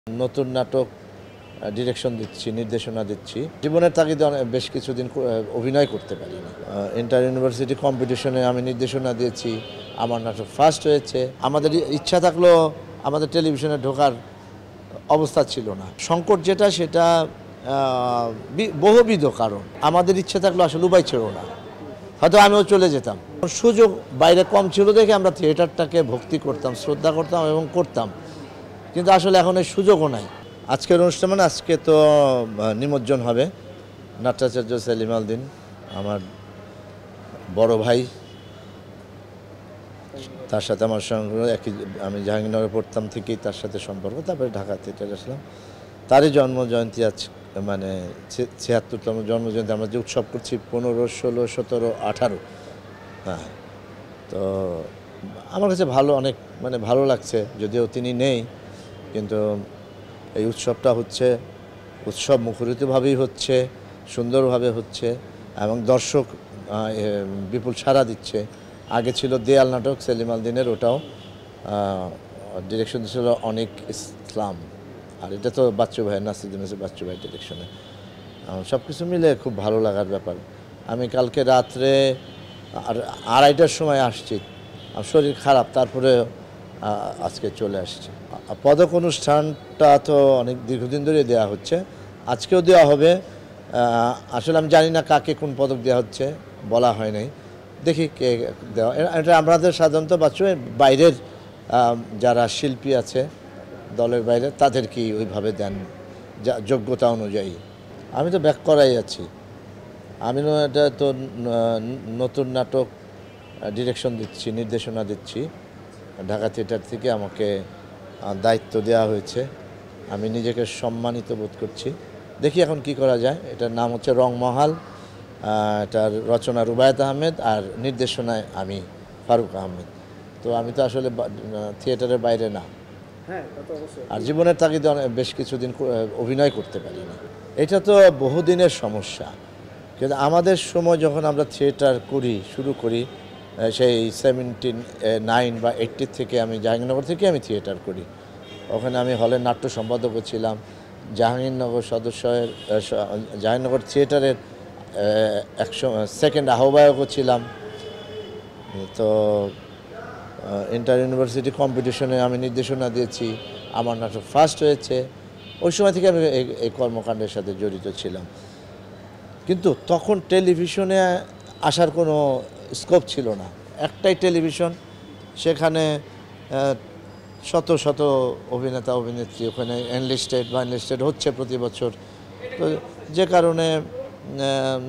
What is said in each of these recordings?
নতুন নাটক ডিরেকশন দিচ্ছি, নির্দেশনা দিচ্ছি। জীবনের তাগিদে বেশ কিছুদিন অভিনয় করতে পারিনি। ইন্টার ইউনিভার্সিটি কম্পিটিশনে আমি নির্দেশনা দিয়েছি, আমার নাটক ফার্স্ট হয়েছে। আমাদের ইচ্ছা থাকলেও আমাদের টেলিভিশনে ঢোকার অবস্থা ছিল না। সংকট যেটা সেটা বহুবিধ কারণ। আমাদের ইচ্ছা থাকলেও আসলে উপায় ছিল না, হয়তো আমিও চলে যেতাম। সুযোগ বাইরে কম ছিল দেখে আমরা থিয়েটারটাকে ভক্তি করতাম, শ্রদ্ধা করতাম এবং করতাম, কিন্তু আসলে এখন এই সুযোগও নাই। আজকের অনুষ্ঠান মানে আজকে তো নিমজ্জন হবে। নাট্যাচার্য সেলিম আল দীন আমার বড় ভাই, তার সাথে আমার সঙ্গে একই, আমি জাহাঙ্গীরনগরে পড়তাম থেকেই তার সাথে সম্পর্ক। তারপরে ঢাকা থিয়েটারে আসলাম। তারই জন্মজয়ন্তী আজ, মানে ৭৬তম জন্মজয়ন্তী আমরা যে উৎসব করছি ১৫, ১৬, ১৭, ১৮। হ্যাঁ, তো আমার কাছে অনেক ভালো লাগছে। যদিও তিনি নেই, কিন্তু এই উৎসবটা হচ্ছে, উৎসব মুখরিতভাবেই হচ্ছে, সুন্দরভাবে হচ্ছে এবং দর্শক বিপুল সাড়া দিচ্ছে। আগে ছিল দেয়াল নাটক সেলিম আল দীনের, ওটাও ডিরেকশন ছিল অনিক ইসলাম, আর এটা তো বাচ্চু ভাই, নাসিরুদ্দিন বাচ্চু ভাই ডিরেকশনে। সব কিছু মিলে খুব ভালো লাগার ব্যাপার। আমি কালকে রাত্রে ২:৩০টার সময় আসছি, আমার শরীর খারাপ, তারপরে আজকে চলে আসছি। পদক অনুষ্ঠানটা তো অনেক দীর্ঘদিন ধরে দেওয়া হচ্ছে, আজকেও দেওয়া হবে। আসলে আমি জানি না কাকে কোন পদক দেওয়া হচ্ছে, বলা হয় নাই। দেখি কে দেওয়া। এটা আমাদের সাধারণত বাচ্চাদের বাইরের যারা শিল্পী আছে দলের বাইরে, তাদেরকেই ওইভাবে দেন যোগ্যতা অনুযায়ী। আমি তো ব্যাক করাই আছি। আমি এটা তো নতুন নাটক ডিরেকশন দিচ্ছি, নির্দেশনা দিচ্ছি। ঢাকা থিয়েটার থেকে আমাকে দায়িত্ব দেওয়া হয়েছে। আমি নিজেকে সম্মানিত বোধ করছি। দেখি এখন কি করা যায়। এটার নাম হচ্ছে রংমহল। এটার রচনা রুবায়েত আহমেদ, আর নির্দেশনায় আমি ফারুক আহমেদ। তো আমি তো আসলে থিয়েটারের বাইরে না, আর জীবনের তাগিদে বেশ কিছুদিন অভিনয় করতে পারিনি। এটা তো বহুদিনের সমস্যা, কিন্তু আমাদের সময় যখন আমরা থিয়েটার শুরু করি, সেই 79 বা 80 থেকে, আমি জাহাঙ্গীরনগর থেকে আমি থিয়েটার করি। ওখানে আমি হলের নাট্য সম্পাদকও ছিলাম, জাহাঙ্গীরনগর সদস্যের জাহাঙ্গীরনগর থিয়েটারের সেকেন্ড আহ্বায়কও ছিলাম। তো ইন্টার ইউনিভার্সিটি কম্পিটিশনে আমি নির্দেশনা দিয়েছি, আমার নাটক ফার্স্ট হয়েছে। ওই সময় থেকে আমি এই কর্মকাণ্ডের সাথে জড়িত ছিলাম। কিন্তু তখন টেলিভিশনে আসার কোনো স্কোপ ছিল না। একটাই টেলিভিশন, সেখানে শত শত অভিনেতা অভিনেত্রী ওখানে এনলিস্টেড হচ্ছে প্রতি বছর। তো যে কারণে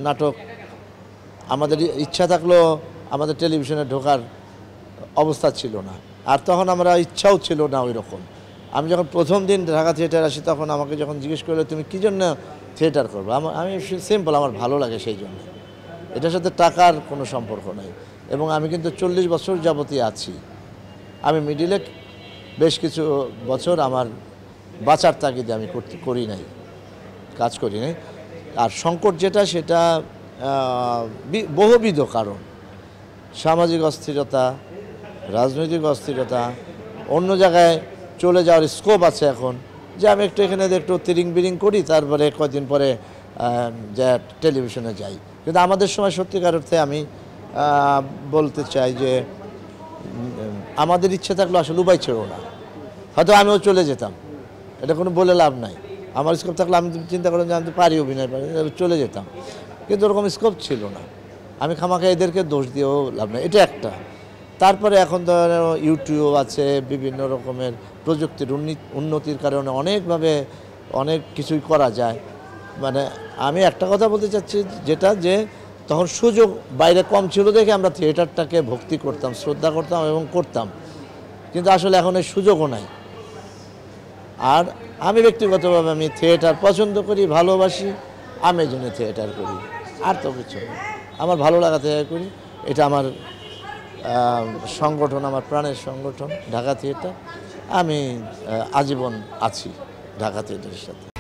নাটক, আমাদের ইচ্ছা থাকলেও আমাদের টেলিভিশনে ঢোকার অবস্থা ছিল না, আর তখন আমরা ইচ্ছাও ছিল না ওই রকম। আমি যখন প্রথম দিন ঢাকা থিয়েটার আসি, তখন আমাকে যখন জিজ্ঞেস করলো তুমি কী জন্য থিয়েটার করবো, আমি সিম্পল, আমার ভালো লাগে সেই জন্য। এটার সাথে টাকার কোনো সম্পর্ক নেই। এবং আমি কিন্তু 40 বছর যাবতীয় আছি। আমি মিডিলে বেশ কিছু বছর আমার বাঁচার তাগিদে আমি কাজ করি নাই। আর সংকট যেটা সেটা বহুবিধ কারণ। সামাজিক অস্থিরতা, রাজনৈতিক অস্থিরতা, অন্য জায়গায় চলে যাওয়ার স্কোপ আছে এখন, যে আমি এখানে একটু তিরিং বিরিং করি, তারপরে কয়েকদিন পরে যা টেলিভিশনে যাই। কিন্তু আমাদের সময় সত্যিকার অর্থে আমি বলতে চাই যে আমাদের ইচ্ছে থাকলে আসলে উপায় ছিল না, হয়তো আমিও চলে যেতাম। এটা কোনো বলে লাভ নাই। আমার স্কোপ থাকলে আমি চিন্তা করলাম যে আমি তো পারি, অভিনয় পারি, চলে যেতাম। কিন্তু ওরকম স্কোপ ছিল না। আমি খামাখা এদেরকে দোষ দিয়েও লাভ নাই, এটা একটা। তারপরে এখন তো ইউটিউব আছে, বিভিন্ন রকমের প্রযুক্তির উন্নতির কারণে অনেকভাবে অনেক কিছুই করা যায়। আমি একটা কথা বলতে চাচ্ছি, যেটা যে তখন সুযোগ বাইরে কম ছিল দেখে আমরা থিয়েটারটাকে ভক্তি করতাম, শ্রদ্ধা করতাম এবং করতাম, কিন্তু আসলে এখন এই সুযোগও নাই। আর আমি ব্যক্তিগতভাবে আমি থিয়েটার পছন্দ করি, ভালোবাসি, আমি এই জন্য থিয়েটার করি, আর তো কিছু না। আমার ভালো লাগা থিয়েটার করি। এটা আমার সংগঠন, আমার প্রাণের সংগঠন ঢাকা থিয়েটার। আমি আজীবন আছি ঢাকা থিয়েটারের সাথে।